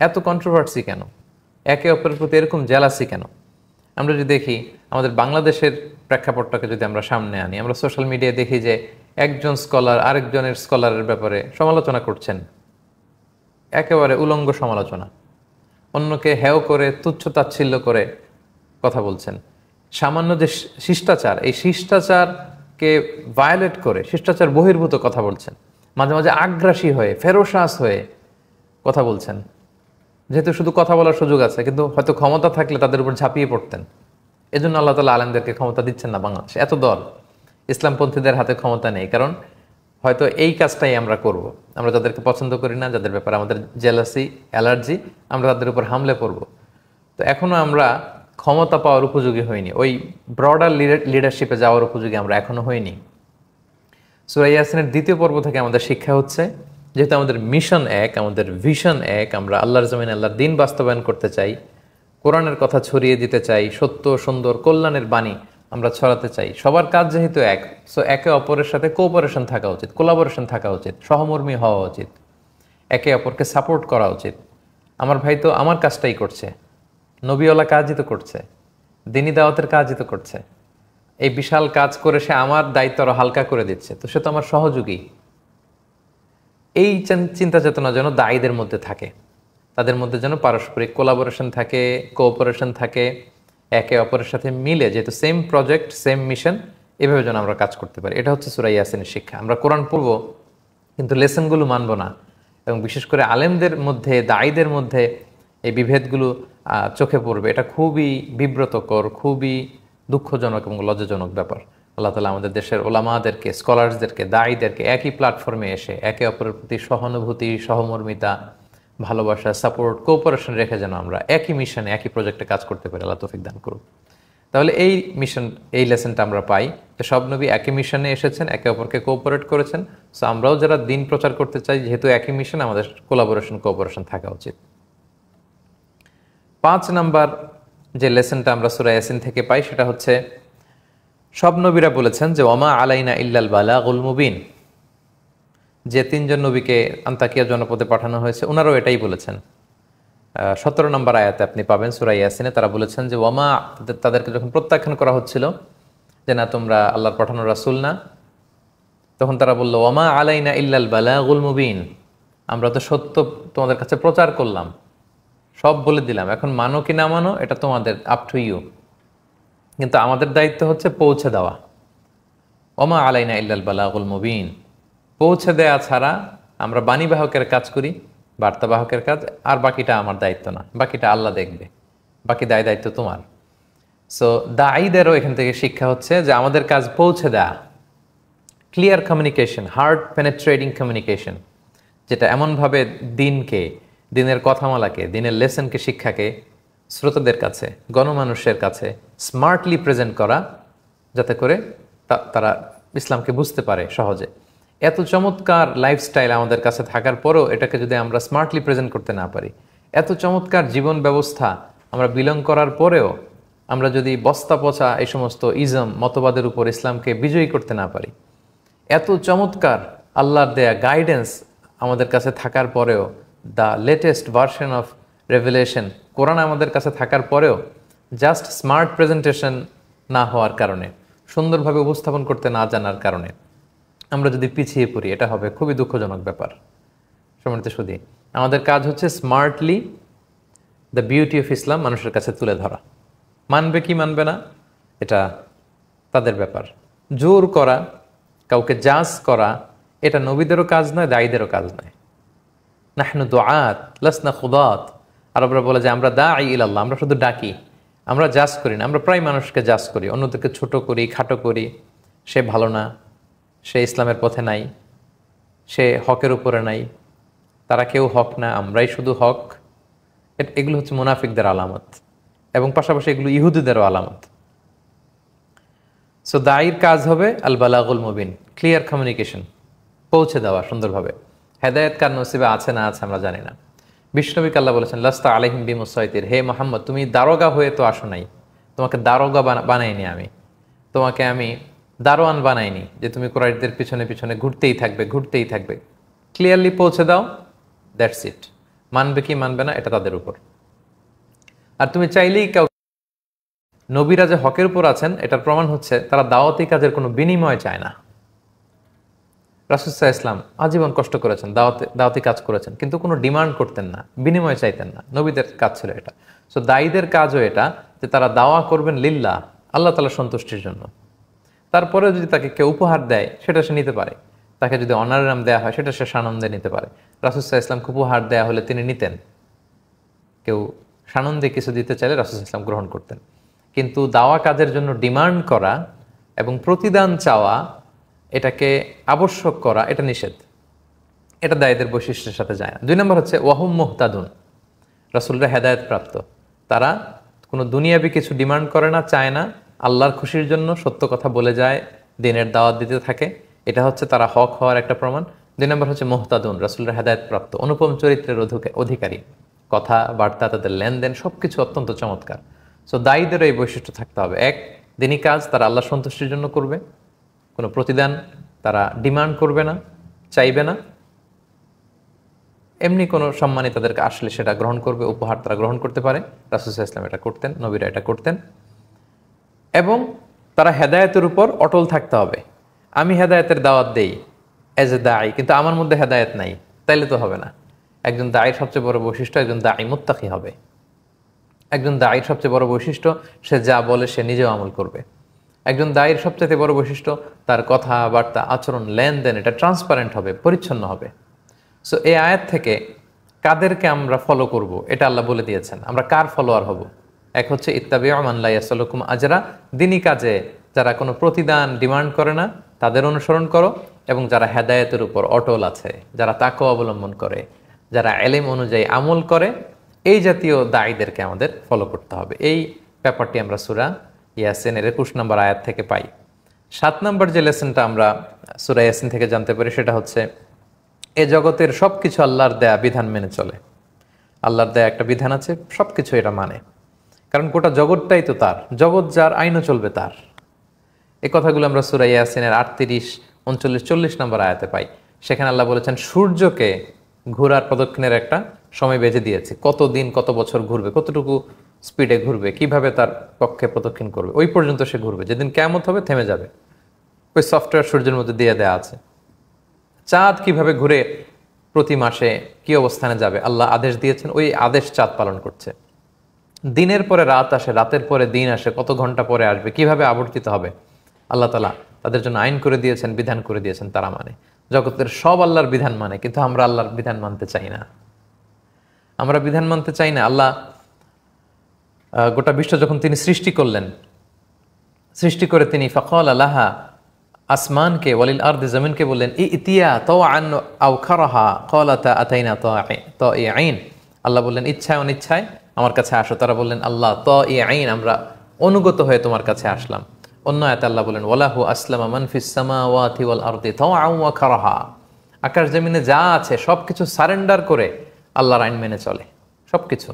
এত কন্ট্রোভার্সি কেন? একে অপরের প্রতি এরকম জেলাসি কেন? আমরা যদি দেখি আমাদের বাংলাদেশের প্রেক্ষাপটটাকে যদি আমরা সামনে আনি, আমরা সোশ্যাল মিডিয়ায় দেখি যে একজন স্কলার আরেকজনের স্কলারের ব্যাপারে সমালোচনা করছেন, একেবারে উলঙ্গ সমালোচনা, অন্যকে হেয় করে তুচ্ছ তাচ্ছিল্য করে কথা বলছেন। সামান্য যে শিষ্টাচার, এই শিষ্টাচারকে ভায়োলেট করে শিষ্টাচার বহির্ভূত কথা বলছেন, মাঝে মাঝে আগ্রাসী হয়ে ফেরোসাস হয়ে কথা বলছেন। যেহেতু শুধু কথা বলার সুযোগ আছে, কিন্তু হয়তো ক্ষমতা থাকলে তাদের উপর ঝাঁপিয়ে পড়তেন। এজন্য আল্লাহ তাআলা আলেমদেরকে ক্ষমতা দিচ্ছেন না বাংলাদেশে। এত দল, ইসলামপন্থীদের হাতে ক্ষমতা নেই, কারণ হয়তো এই কাজটাই আমরা করব। আমরা যাদেরকে পছন্দ করি না, যাদের ব্যাপারে আমাদের জেলাসি, অ্যালার্জি, আমরা তাদের উপর হামলে পড়ব। তো এখনও আমরা ক্ষমতা পাওয়ার উপযোগী হইনি, ওই ব্রডার লিডারশিপে যাওয়ার উপযোগী আমরা এখনও হইনি। সূরা ইয়াসিনের 2য় পর্ব থেকে আমাদের শিক্ষা হচ্ছে, যেহেতু আমাদের মিশন এক, আমাদের ভিশন এক, আমরা আল্লাহর জমিনে আল্লাহর দিন বাস্তবায়ন করতে চাই, কোরআনের কথা ছড়িয়ে দিতে চাই, সত্য সুন্দর কল্যাণের বাণী আমরা ছড়াতে চাই। সবার কাজ যেহেতু এক, সো একে অপরের সাথে কোঅপারেশন থাকা উচিত, কোলাবোরেশন থাকা উচিত, সহমর্মী হওয়া উচিত, একে অপরকে সাপোর্ট করা উচিত। আমার ভাই তো আমার কাজটাই করছে, নবীওয়ালা কাজই তো করছে, দিনী দাওয়াতের কাজই তো করছে, এই বিশাল কাজ করে সে আমার দায়িত্ব আরো হালকা করে দিচ্ছে, তো সে তো আমার সহযোগী। এই চিন্তা চেতনা যেন দায়ীদের মধ্যে থাকে, তাদের মধ্যে যেন পারস্পরিক কোলাবোরেশন থাকে, কোঅপারেশন থাকে, একে অপরের সাথে মিলে, যেহেতু সেম প্রজেক্ট সেম মিশন, এভাবে যেন আমরা কাজ করতে পারি। এটা হচ্ছে সূরা ইয়াসিনের শিক্ষা। আমরা কোরআন পড়ব কিন্তু লেসনগুলো মানব না, এবং বিশেষ করে আলেমদের মধ্যে, দায়ীদের মধ্যে এই বিভেদগুলো চোখে পড়বে। এটা খুবই বিব্রতকর, খুবই দুঃখজনক এবং লজ্জাজনক ব্যাপার। আল্লাহ তাআলা আমাদের দেশের ওলামাদেরকে, স্কলার্সদেরকে, দায়ীদেরকে একই প্ল্যাটফর্মে এসে একে অপরের প্রতি সহানুভূতি, সহমর্মিতা, ভালোবাসা, সাপোর্ট, কোঅপারেশন রেখে যেন আমরা একই মিশনে, একই প্রজেক্টে কাজ করতে পারি। আল্লাহ তৌফিক দান করুন। তাহলে এই মিশন, এই লেসনটা আমরা পাই যে সব নবী একই মিশনে এসেছেন, একে অপরকে কোঅপারেট করেছেন। সো আমরাও যারা দিন প্রচার করতে চাই, যেহেতু একই মিশন, আমাদের কোলাবোরেশন, কোঅপারেশন থাকা উচিত। 5 নাম্বার যে লেসনটা আমরা সূরা ইয়াসিন থেকে পাই, সেটা হচ্ছে সব নবীরা বলেছেন যে ওয়ামা আলাইনা ইল্লাল বালাগুল মুবিন। যে 3 জন নবীকে আন্তাকিয়া জনপদে পাঠানো হয়েছে, ওনারাও এটাই বলেছেন। 17 নম্বর আয়াতে আপনি পাবেন সূরা ইয়াসিনে, তারা বলেছেন যে ওয়ামা, তাদেরকে যখন প্রত্যাখ্যান করা হচ্ছিল যে না তোমরা আল্লাহর পাঠানো রাসূল না, তখন তারা বলল ওয়ামা আলাইনা ইল্লাল বালাগুল মুবিন, আমরা তো সত্য তোমাদের কাছে প্রচার করলাম, সব বলে দিলাম, এখন মানো কি না মানো এটা তোমাদের, আপ টু ইউ, কিন্তু আমাদের দায়িত্ব হচ্ছে পৌঁছে দেওয়া। ওমা আলাইনা ইল্লাল বালাগুল মুবিন, পৌঁছে দেয়া ছাড়া আমরা বাণীবাহকের কাজ করি, বার্তাবাহকের কাজ, আর বাকিটা আমার দায়িত্ব না, বাকিটা আল্লাহ দেখবে, বাকি দায়িত্ব তোমার। সো দায়ীদেরও এখান থেকে শিক্ষা হচ্ছে যে আমাদের কাজ পৌঁছে দেয়া, clear communication, heart penetrating communication, যেটা এমনভাবে দিনকে, দিনের কথামালাকে, দিনের লেসনকে, শিক্ষাকে শ্রোতাদের কাছে, গণমানুষের কাছে স্মার্টলি প্রেজেন্ট করা, যাতে করে তারা ইসলামকে বুঝতে পারে সহজে। এত চমৎকার লাইফস্টাইল আমাদের কাছে থাকার পরেও এটাকে যদি আমরা স্মার্টলি প্রেজেন্ট করতে না পারি, এত চমৎকার জীবন ব্যবস্থা আমরা বিলং করার পরেও আমরা যদি বস্তা পচা এই সমস্ত ইজম, মতবাদের উপর ইসলামকে বিজয়ী করতে না পারি, এত চমৎকার আল্লাহর দেয়া গাইডেন্স আমাদের কাছে থাকার পরেও, the latest version of revelation Quran আমাদের কাছে থাকার পরেও জাস্ট স্মার্ট প্রেজেন্টেশন না হওয়ার কারণে, সুন্দরভাবে উপস্থাপন করতে না জানার কারণে আমরা যদি পিছিয়ে পড়ি, এটা হবে খুবই দুঃখজনক ব্যাপার। সম্মানিত সুধী, আমাদের কাজ হচ্ছে smartly the beauty of Islam মানুষের কাছে তুলে ধরা। মানবে কি মানবে না এটা তাদের ব্যাপার। জোর করা, কাউকে জাজ করা, এটা নবীদেরও কাজ নয়, দায়ীদেরও কাজ নয়। নাহনু দুআত লাসনা খুদাত, আরবরা বলে যে আমরা দাঈ ইলাল্লাহ, আমরা শুধু ডাকি, আমরা জাজ করি না। আমরা প্রায় মানুষকে জাজ করি, অন্যদেরকে ছোট করি, খাটো করি, সে ভালো না, সে ইসলামের পথে নাই, সে হকের উপরে নাই, তারা কেউ হক না, আমরাই শুধু হক। এগুলো হচ্ছে মুনাফিকদের আলামত, এবং পাশাপাশি এগুলো ইহুদিদেরও আলামত। সো দায়ীর কাজ হবে আল বালাগুল মুবিন, ক্লিয়ার কমিউনিকেশন, পৌঁছে দেওয়া সুন্দরভাবে। হেদায়েত কার নসিবে আছে না আছে আমরা জানি না। বিষ্ণুবিকে আল্লাহ বলেছেন লাস্তা আলাইহিম বিমুসাইতির, হে মোহাম্মদ তুমি দারোগা হয়ে তো আসো নাই, তোমাকে দারোগা বানাইনি আমি, তোমাকে আমি দারোয়ান বানাইনি যে তুমি কুরাইশদের পিছনে পিছনে ঘুরতেই থাকবে। ক্লিয়ারলি পৌঁছে দাও, দ্যাটস ইট। মানবে কি মানবে না এটা তাদের উপর। আর তুমি চাইলেই কাউ, নবীরা যে হকের উপর আছেন এটার প্রমাণ হচ্ছে তারা দাওয়াতি কাজের কোনো বিনিময় চায় না। রাসূল সাল্লাল্লাহু আলাইহি ওয়াসাল্লাম আজীবন কষ্ট করেছেন, দাওয়াতি কাজ করেছেন, কিন্তু কোনো ডিমান্ড করতেন না, বিনিময় চাইতেন না। নবীদের কাজ ছিল এটা। সো দায়ীদের কাজও এটা যে তারা দাওয়া করবেন লিল্লাহ, আল্লাহ তাআলার সন্তুষ্টির জন্য। তারপরে যদি তাকে কেউ উপহার দেয় সেটা সে নিতে পারে, তাকে যদি অনারের নাম দেওয়া হয় সেটা সে সানন্দে নিতে পারে। রাসূল সাল্লাল্লাহু আলাইহি ওয়াসাল্লামকে উপহার দেওয়া হলে তিনি নিতেন, কেউ সানন্দে কিছু দিতে চাইলে রাসূল সাল্লাল্লাহু আলাইহি ওয়াসাল্লাম গ্রহণ করতেন। কিন্তু দাওয়া কাজের জন্য ডিমান্ড করা এবং প্রতিদান চাওয়া, এটাকে আবশ্যক করা, এটা নিষেধ। এটা দায়ীদের বৈশিষ্ট্যের সাথে যায় না। 2 নম্বর হচ্ছে ওয়াহুম মুহতাদুন, রাসূলরা হেদায়েত প্রাপ্ত। তারা কোনো দুনিয়াবি কিছু ডিমান্ড করে না, চায় না, আল্লাহর খুশির জন্য সত্য কথা বলে যায়, দিনের দাওয়াত দিতে থাকে। এটা হচ্ছে তারা হক হওয়ার একটা প্রমাণ। 2 নম্বর হচ্ছে মুহতাদুন, রাসূলরা হেদায়েত প্রাপ্ত, অনুপম চরিত্রের অধিকারী, কথা বার্তা, তাদের লেনদেন সবকিছু অত্যন্ত চমৎকার। সো দায়ীদের এই বৈশিষ্ট্য থাকতে হবে। 1, দিনী কাজ তারা আল্লাহর সন্তুষ্টির জন্য করবে, কোনো প্রতিদান তারা ডিমান্ড করবে না, চাইবে না। এমনি কোনো সম্মানই তাদেরকে আসলে সেটা গ্রহণ করবে, উপহার তারা গ্রহণ করতে পারে। রাসূল সাল্লাল্লাহু আলাইহি ওয়াসাল্লাম এটা করতেন, নবীরা এটা করতেন। এবং তারা হেদায়েতের উপর অটল থাকতে হবে। আমি হেদায়েতের দাওয়াত দেই এজ এ দায়ী, কিন্তু আমার মধ্যে হেদায়েত নাই, তাইলে তো হবে না। একজন দায়ীর সবচেয়ে বড় বৈশিষ্ট্য একজন দায়ী মুত্তাকি হবে। একজন দায়ীর সবচেয়ে বড় বৈশিষ্ট্য সে যা বলে সে নিজেও আমল করবে। একজন দায়ীর সবচেয়ে বড় বৈশিষ্ট্য তার কথাবার্তা, আচরণ, লেনদেন এটা ট্রান্সপারেন্ট হবে, পরিচ্ছন্ন হবে। সো এই আয়াত থেকে কাদেরকে আমরা ফলো করব এটা আল্লাহ বলে দিয়েছেন। আমরা কার ফলোয়ার হব? এক হচ্ছে ইত্তাবিউ মান লা ইয়াসালুকুম আজরা, দিনী কাজে যারা কোনো প্রতিদান ডিমান্ড করে না তাদের অনুসরণ করো, এবং যারা হেদায়েতের উপর অটল আছে, যারা তাকওয়া অবলম্বন করে, যারা ইলম অনুযায়ী আমল করে, এই জাতীয় দায়ীদেরকে আমাদের ফলো করতে হবে। এই ব্যাপারটি আমরা সূরা ইয়াসিনের 21 নম্বর আয়াত থেকে পাই। 7 নম্বর যে লেসনটা আমরা সূরা ইয়াসিন থেকে জানতে পারি সেটা হচ্ছে এ জগতের সব কিছু আল্লাহর দেয়া বিধান মেনে চলে। আল্লাহর দেয়া একটা বিধান আছে, সব কিছু এটা মানে, কারণ গোটা জগৎটাই তো তার, জগৎ যার, আইনও চলবে তার। এই কথাগুলো আমরা সূরা ইয়াসিনের 38, 39, 40 নম্বর আয়াতে পাই। সেখানে আল্লাহ বলেছেন সূর্যকে ঘোরার প্রদক্ষিণের একটা সময় বেঁধে দিয়েছে, কত দিন কত বছর ঘুরবে, কতটুকু স্পিডে ঘুরবে, কিভাবে তার পক্ষে প্রদক্ষিণ করবে, ওই পর্যন্ত সে ঘুরবে। যেদিন কিয়ামত হবে থেমে যাবে, ওই সফটওয়্যার সূর্যের মধ্যে দিয়ে দেওয়া আছে। চাঁদ কিভাবে ঘুরে প্রতি মাসে কি অবস্থানে যাবে আল্লাহ আদেশ দিয়েছেন, ওই আদেশ চাঁদ পালন করছে। দিনের পরে রাত আসে, রাতের পরে দিন আসে, কত ঘন্টা পরে আসবে, কিভাবে আবর্তিত হবে, আল্লাহ তাআলা তাদের জন্য আইন করে দিয়েছেন, বিধান করে দিয়েছেন। তারা মানে জগতের সব আল্লাহর বিধান মানে, কিন্তু আমরা আল্লাহর বিধান মানতে চাই না। আমরা বিধান মানতে চাই না। আল্লাহ গোটা বিশ্ব যখন তিনি সৃষ্টি করলেন, সৃষ্টি করে তিনি ফাকাল লাহা, আসমানকে, ওয়ালিল আরদি, জমিনকে বললেন ইতিয়া তাওআন আও কারাহা ক্বালাতা আতাইনা তাইঈন। আল্লাহ বললেন ইচ্ছায় অনিচ্ছায় আমার কাছে আসো। তারা বললেন আল্লাহ তাইঈন, আমরা অনুগত হয়ে তোমার কাছে আসলাম। অন্য আয়াতে আল্লাহ বলেন ওয়ালাহু আসলামা মান ফিস সামাওয়াতি ওয়াল আরদি তাওআন ওয়া কারাহা, আকাশ জমিনে যা আছে সবকিছু সারেন্ডার করে আল্লাহর আইন মেনে চলে, সবকিছু।